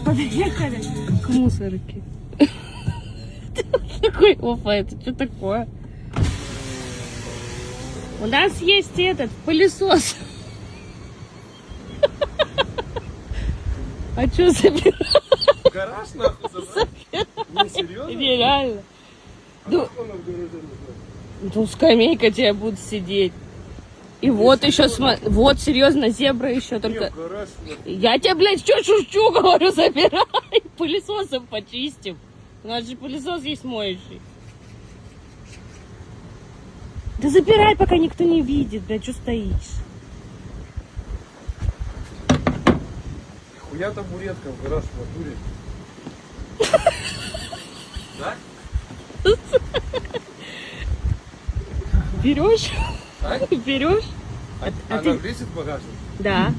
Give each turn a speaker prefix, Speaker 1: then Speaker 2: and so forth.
Speaker 1: Подъехали к мусорке. Такой, опа, это что такое? У нас есть этот пылесос. А что забирать?
Speaker 2: Гараж нахуй забрать? Не, серьезно?
Speaker 1: Нереально.
Speaker 2: А
Speaker 1: Ну,
Speaker 2: что нам в гараже нужно?
Speaker 1: ну, скамейка тебя будет сидеть. И вот еще, вот, серьезно, зебра еще
Speaker 2: Не,
Speaker 1: только...
Speaker 2: в гараж.
Speaker 1: Я тебе, блядь, что шучу, говорю, забирай. Пылесосом почистим. У нас же пылесос есть моющий. Да забирай, пока никто не видит, блядь, что стоишь.
Speaker 2: Хуя табуретка в гараж в натуре. Да?
Speaker 1: Берешь?
Speaker 2: А?
Speaker 1: Берешь?
Speaker 2: А
Speaker 1: ты-
Speaker 2: нам весит багажник?
Speaker 1: Да.